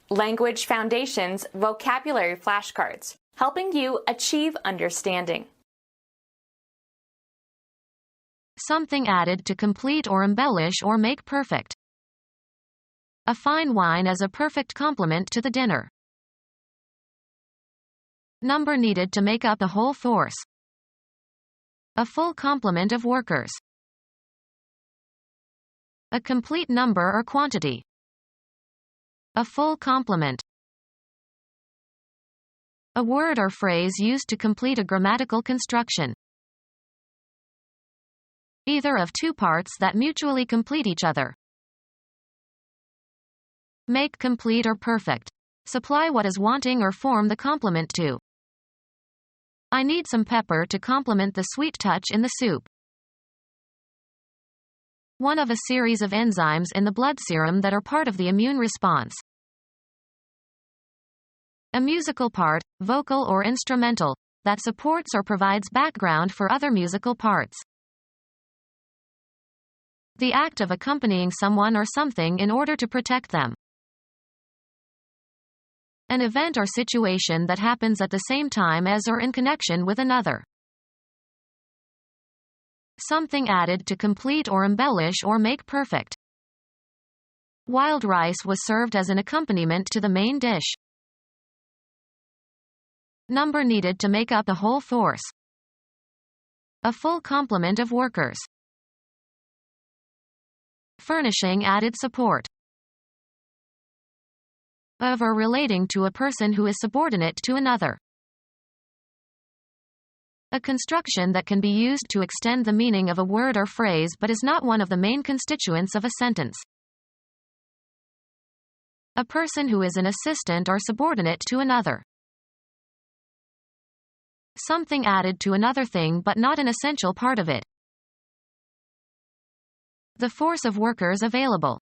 Language Foundations Vocabulary Flashcards, helping you achieve understanding. Something added to complete or embellish or make perfect. A fine wine as a perfect complement to the dinner. Number needed to make up the whole force. A full complement of workers. A complete number or quantity. A full complement. A word or phrase used to complete a grammatical construction. Either of two parts that mutually complete each other. Make complete or perfect. Supply what is wanting or form the complement to. I need some pepper to complement the sweet touch in the soup. One of a series of enzymes in the blood serum that are part of the immune response. A musical part, vocal or instrumental, that supports or provides background for other musical parts. The act of accompanying someone or something in order to protect them. An event or situation that happens at the same time as or in connection with another. Something added to complete or embellish or make perfect. Wild rice was served as an accompaniment to the main dish. Number needed to make up the whole force. A full complement of workers. Furnishing added support. Of or relating to a person who is subordinate to another. A construction that can be used to extend the meaning of a word or phrase but is not one of the main constituents of a sentence. A person who is an assistant or subordinate to another. Something added to another thing but not an essential part of it. The force of workers available.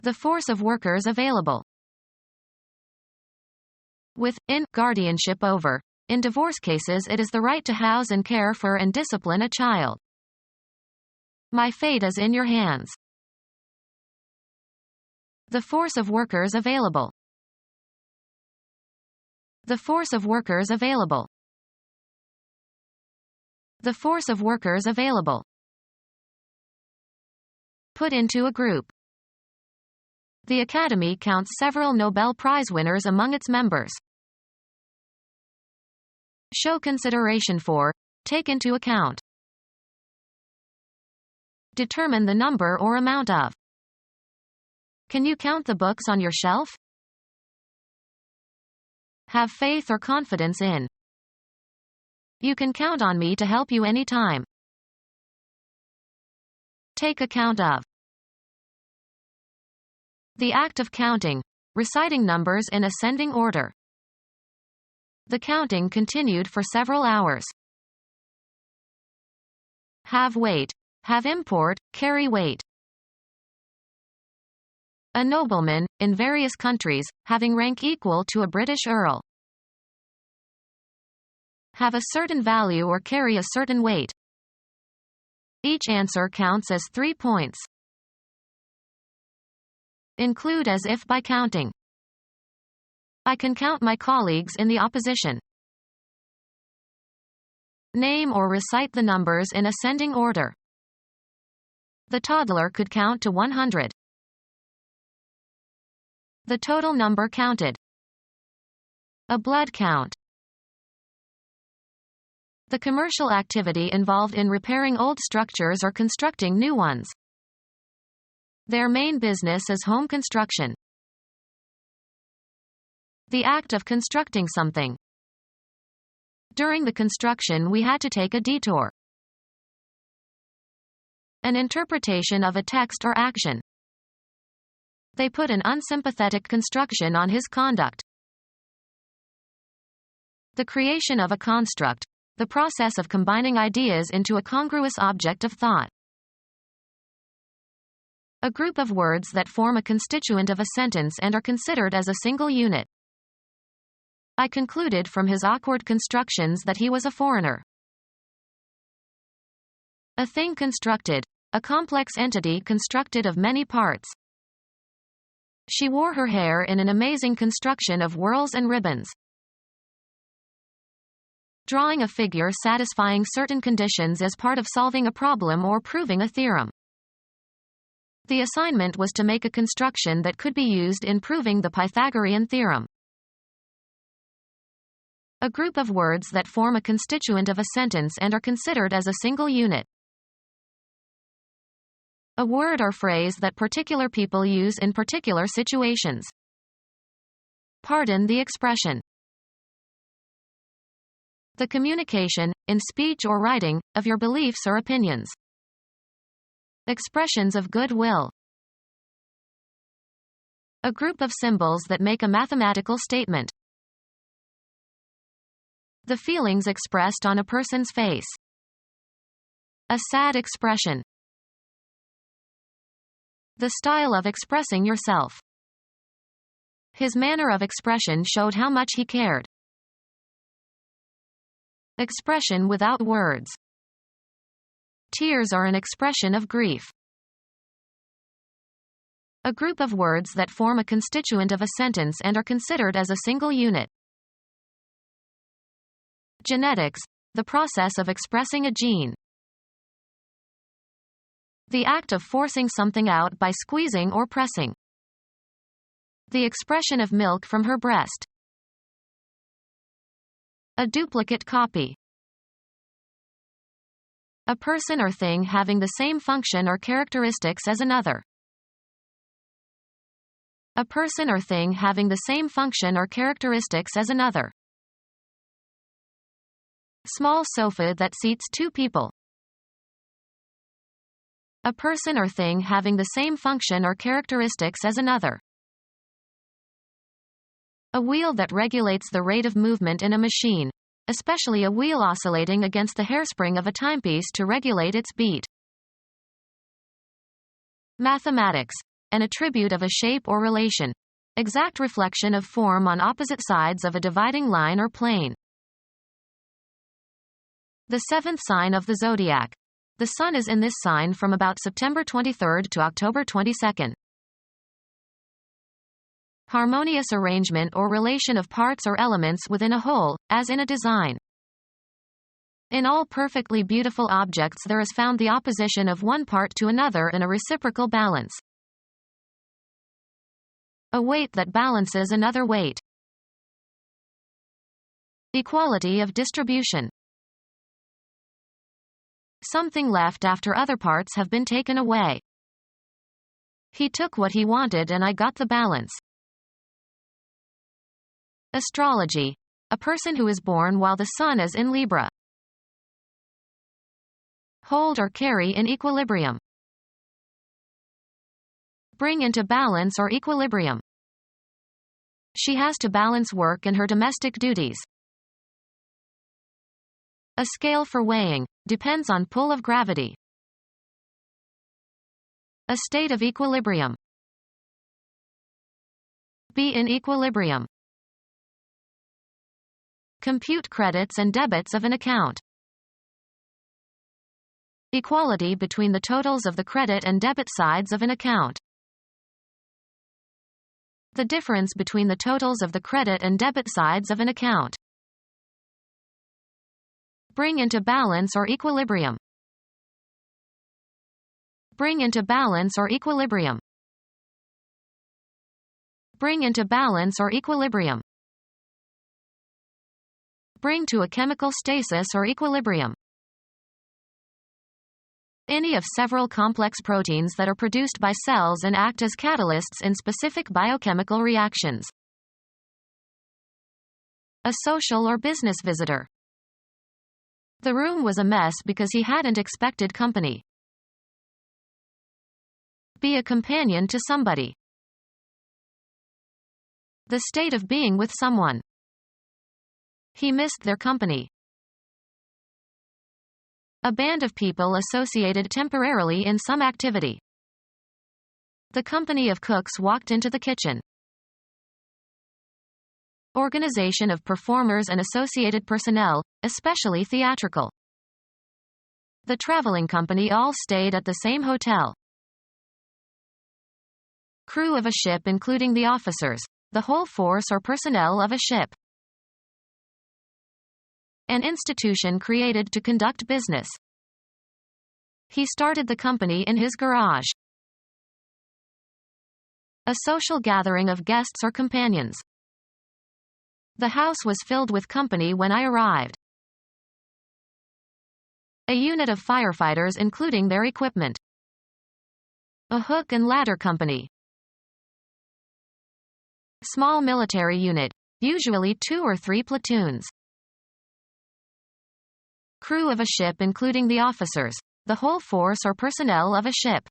The force of workers available. With, in, guardianship over. In divorce cases it is the right to house and care for and discipline a child. My fate is in your hands. The force of workers available. The force of workers available. The force of workers available. Put into a group. The Academy counts several Nobel Prize winners among its members. Show consideration for. Take into account. Determine the number or amount of. Can you count the books on your shelf? Have faith or confidence in. You can count on me to help you anytime. Take account of. The act of counting, reciting numbers in ascending order. The counting continued for several hours. Have weight, have import, carry weight. A nobleman, in various countries, having rank equal to a British earl. Have a certain value or carry a certain weight. Each answer counts as 3 points. Include as if by counting. I can count my colleagues in the opposition. Name or recite the numbers in ascending order. The toddler could count to 100. The total number counted. A blood count. The commercial activity involved in repairing old structures or constructing new ones. Their main business is home construction. The act of constructing something. During the construction we had to take a detour. An interpretation of a text or action. They put an unsympathetic construction on his conduct. The creation of a construct. The process of combining ideas into a congruous object of thought. A group of words that form a constituent of a sentence and are considered as a single unit. I concluded from his awkward constructions that he was a foreigner. A thing constructed. A complex entity constructed of many parts. She wore her hair in an amazing construction of whorls and ribbons. Drawing a figure satisfying certain conditions as part of solving a problem or proving a theorem. The assignment was to make a construction that could be used in proving the Pythagorean theorem. A group of words that form a constituent of a sentence and are considered as a single unit. A word or phrase that particular people use in particular situations. Pardon the expression. The communication, in speech or writing, of your beliefs or opinions. Expressions of goodwill. A group of symbols that make a mathematical statement. The feelings expressed on a person's face. A sad expression. The style of expressing yourself. His manner of expression showed how much he cared. Expression without words. Tears are an expression of grief. A group of words that form a constituent of a sentence and are considered as a single unit. Genetics, the process of expressing a gene. The act of forcing something out by squeezing or pressing. The expression of milk from her breast. A duplicate copy. A person or thing having the same function or characteristics as another. A person or thing having the same function or characteristics as another. Small sofa that seats two people. A person or thing having the same function or characteristics as another. A wheel that regulates the rate of movement in a machine, especially a wheel oscillating against the hairspring of a timepiece to regulate its beat. Mathematics, an attribute of a shape or relation. Exact reflection of form on opposite sides of a dividing line or plane. The seventh sign of the zodiac. The sun is in this sign from about September 23rd to October 22nd. Harmonious arrangement or relation of parts or elements within a whole, as in a design. In all perfectly beautiful objects there is found the opposition of one part to another in a reciprocal balance. A weight that balances another weight. Equality of distribution. Something left after other parts have been taken away. He took what he wanted and I got the balance. Astrology. A person who is born while the sun is in Libra. Hold or carry in equilibrium. Bring into balance or equilibrium. She has to balance work and her domestic duties. A scale for weighing, depends on pull of gravity. A state of equilibrium. Be in equilibrium. Compute credits and debits of an account. Equality between the totals of the credit and debit sides of an account. The difference between the totals of the credit and debit sides of an account. Bring into balance or equilibrium. Bring into balance or equilibrium. Bring into balance or equilibrium. Bring to a chemical stasis or equilibrium. Any of several complex proteins that are produced by cells and act as catalysts in specific biochemical reactions. A social or business visitor. The room was a mess because he hadn't expected company. Be a companion to somebody. The state of being with someone. He missed their company. A band of people associated temporarily in some activity. The company of cooks walked into the kitchen. Organization of performers and associated personnel, especially theatrical. The traveling company all stayed at the same hotel. crew of a ship including the officers, the whole force or personnel of a ship. An institution created to conduct business. He started the company in his garage. A social gathering of guests or companions. The house was filled with company when I arrived. A unit of firefighters including their equipment. A hook and ladder company. Small military unit, usually 2 or 3 platoons. Crew of a ship including the officers, the whole force or personnel of a ship.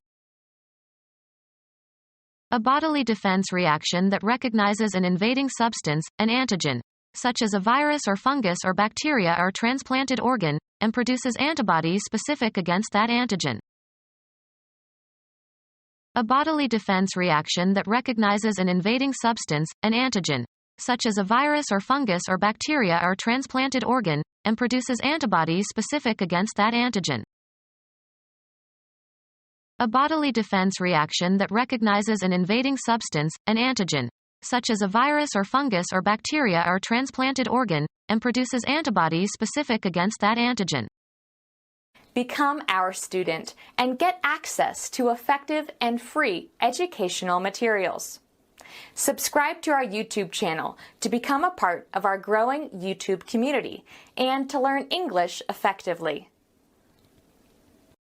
A bodily defense reaction that recognizes an invading substance, an antigen, such as a virus or fungus or bacteria or transplanted organ, and produces antibodies specific against that antigen. A bodily defense reaction that recognizes an invading substance, an antigen, such as a virus or fungus or bacteria or transplanted organ, and produces antibodies specific against that antigen. A bodily defense reaction that recognizes an invading substance, an antigen, such as a virus or fungus or bacteria or transplanted organ, and produces antibodies specific against that antigen. Become our student and get access to effective and free educational materials. Subscribe to our YouTube channel to become a part of our growing YouTube community and to learn English effectively.